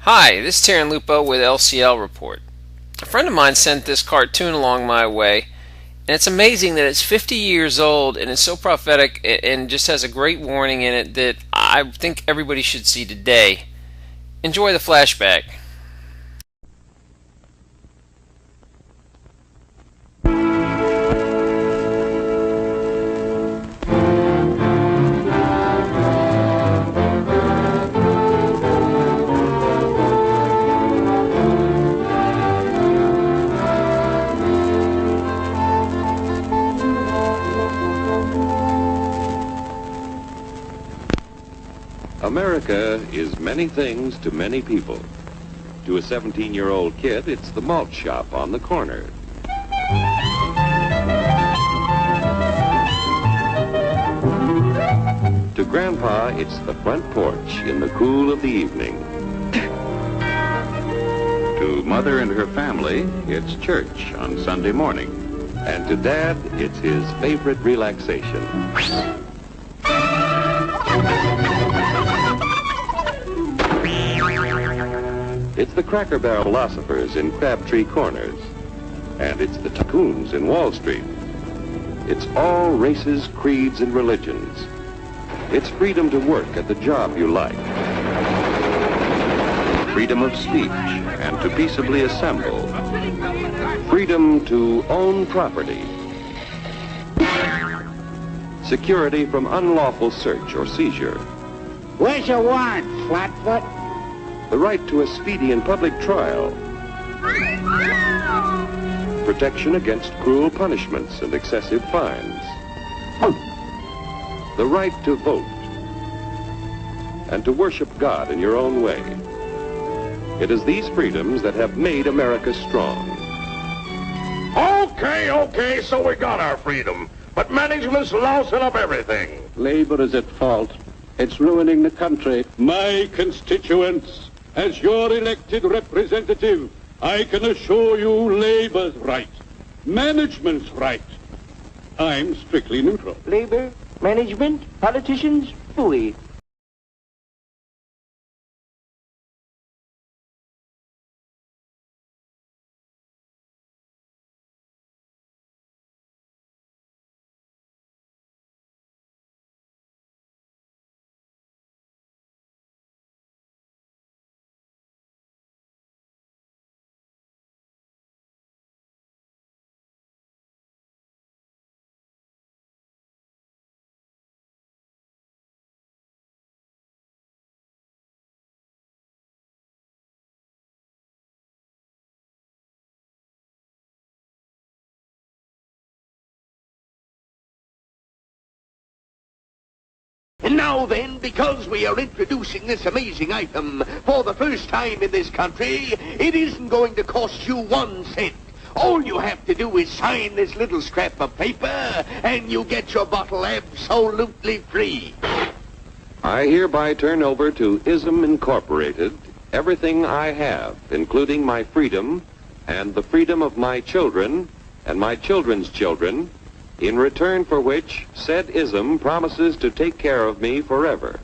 Hi, this is Taryn Lupo with LCL Report. A friend of mine sent this cartoon along my way, and it's amazing that it's 50 years old and it's so prophetic and just has a great warning in it that I think everybody should see today. Enjoy the flashback. America is many things to many people. To a 17-year-old kid, it's the malt shop on the corner. To Grandpa, it's the front porch in the cool of the evening. To Mother and her family, it's church on Sunday morning. And to Dad, it's his favorite relaxation. It's the Cracker Barrel philosophers in Crabtree Corners. And it's the tycoons in Wall Street. It's all races, creeds, and religions. It's freedom to work at the job you like. Freedom of speech and to peaceably assemble. Freedom to own property. Security from unlawful search or seizure. Where's your warrant, Flatfoot? The right to a speedy and public trial. Protection against cruel punishments and excessive fines. The right to vote. And to worship God in your own way. It is these freedoms that have made America strong. Okay, so we got our freedom. But management's lousing up everything. Labor is at fault. It's ruining the country. My constituents, as your elected representative, I can assure you Labor's right. Management's right. I'm strictly neutral. Labor, management, politicians, phooey. And now then, because we are introducing this amazing item for the first time in this country, it isn't going to cost you 1 cent. All you have to do is sign this little scrap of paper, and you get your bottle absolutely free. I hereby turn over to ISM Incorporated everything I have, including my freedom and the freedom of my children and my children's children, in return for which said ISM promises to take care of me forever.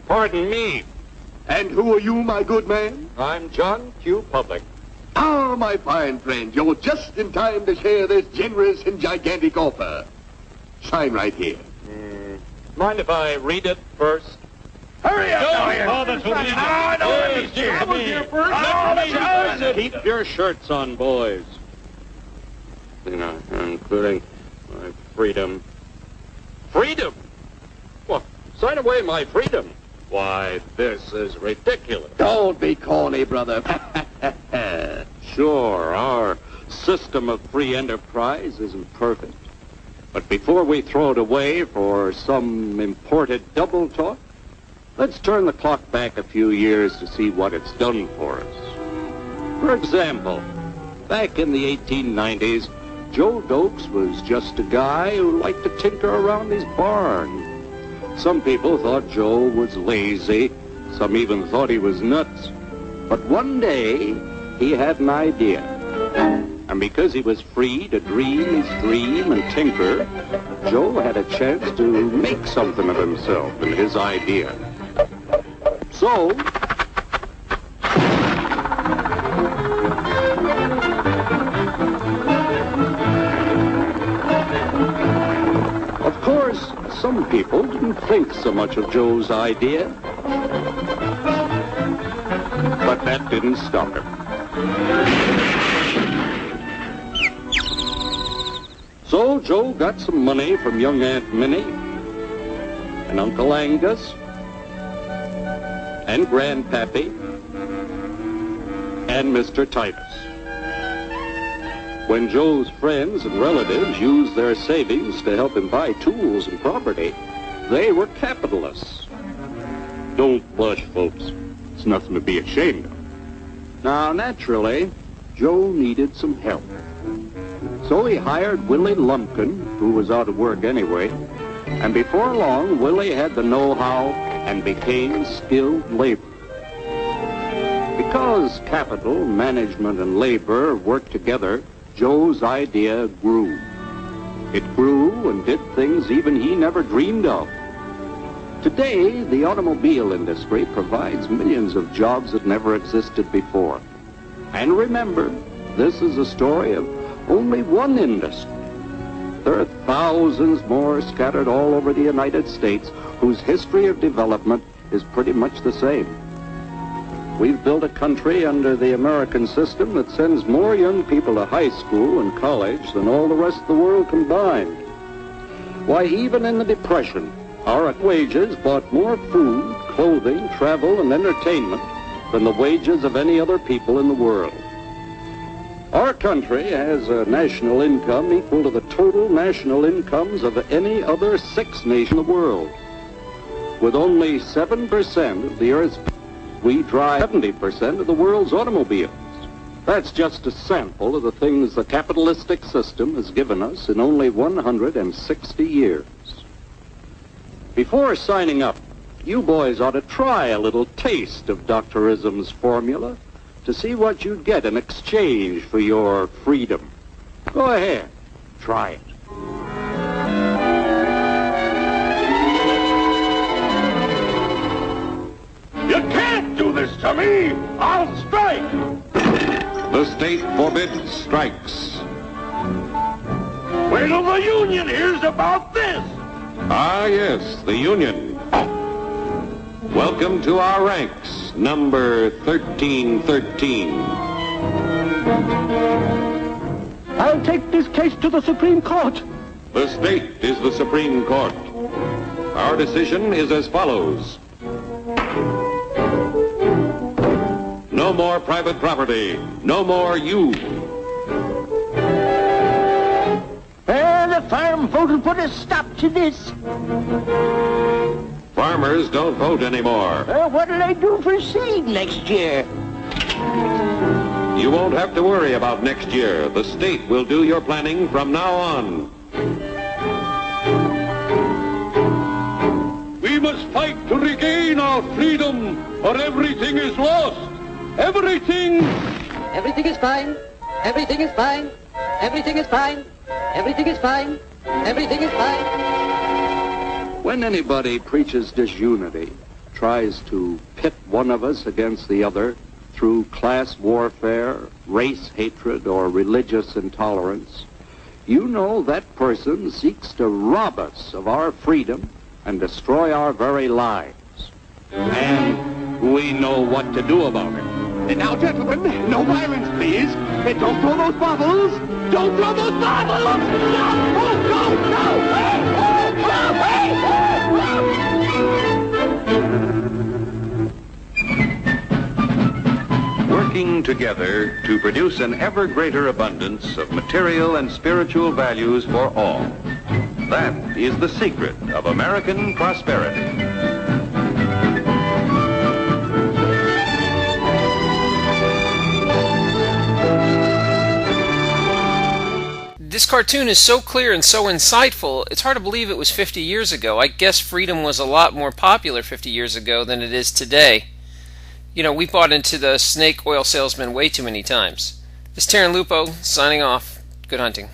Pardon me. And who are you, my good man? I'm John Q. Public. Ah, my fine friend, you're just in time to share this generous and gigantic offer. Sign right here. Mind if I read it first? Hurry up! Keep your shirts on, boys. Including my freedom. Freedom? What? Sign away my freedom? Why, this is ridiculous. Don't be corny, brother. Sure, our system of free enterprise isn't perfect. But before we throw it away for some imported double talk, let's turn the clock back a few years to see what it's done for us. For example, back in the 1890s, Joe Dokes was just a guy who liked to tinker around his barn. Some people thought Joe was lazy. Some even thought he was nuts. But one day, he had an idea. And because he was free to dream his dream and tinker, Joe had a chance to make something of himself and his idea. So, of course, some people didn't think so much of Joe's idea, but that didn't stop him. So Joe got some money from young Aunt Minnie and Uncle Angus and Grandpappy and Mr. Titus. When Joe's friends and relatives used their savings to help him buy tools and property, they were capitalists. Don't blush, folks. It's nothing to be ashamed of. Now, naturally, Joe needed some help. So he hired Willie Lumpkin, who was out of work anyway, and before long, Willie had the know-how and became skilled labor. Because capital, management, and labor worked together, Joe's idea grew. It grew and did things even he never dreamed of. Today, the automobile industry provides millions of jobs that never existed before. And remember, this is a story of only one industry. There are thousands more scattered all over the United States whose history of development is pretty much the same. We've built a country under the American system that sends more young people to high school and college than all the rest of the world combined. Why, even in the Depression, our wages bought more food, clothing, travel, and entertainment than the wages of any other people in the world. Our country has a national income equal to the total national incomes of any other 6 nations in the world. With only 7% of the Earth's people, we drive 70% of the world's automobiles. That's just a sample of the things the capitalistic system has given us in only 160 years. Before signing up, you boys ought to try a little taste of Dr. Ism's formula to see what you'd get in exchange for your freedom. Go ahead, try it. You can't do this to me! I'll strike! The state forbids strikes. Wait till the union hears about this! Ah, yes, the Union. Welcome to our ranks, number 1313. I'll take this case to the Supreme Court. The state is the Supreme Court. Our decision is as follows. No more private property. No more you. The farm vote will put a stop to this. Farmers don't vote anymore. What'll they do for seed next year? You won't have to worry about next year. The state will do your planning from now on. We must fight to regain our freedom, or everything is lost. Everything! Everything is fine. Everything is fine. Everything is fine. Everything is fine. Everything is fine. When anybody preaches disunity, tries to pit one of us against the other through class warfare, race hatred, or religious intolerance, you know that person seeks to rob us of our freedom and destroy our very lives. And we know what to do about it. Now, gentlemen, no violence, please. Don't throw those bottles. Don't throw those bottles. No! Oh, no! No! Hey! Oh, no! Hey! Working together to produce an ever greater abundance of material and spiritual values for all. That is the secret of American prosperity. This cartoon is so clear and so insightful, it's hard to believe it was 50 years ago. I guess freedom was a lot more popular 50 years ago than it is today. You know, we bought into the snake oil salesman way too many times. This is Terran Lupo signing off. Good hunting.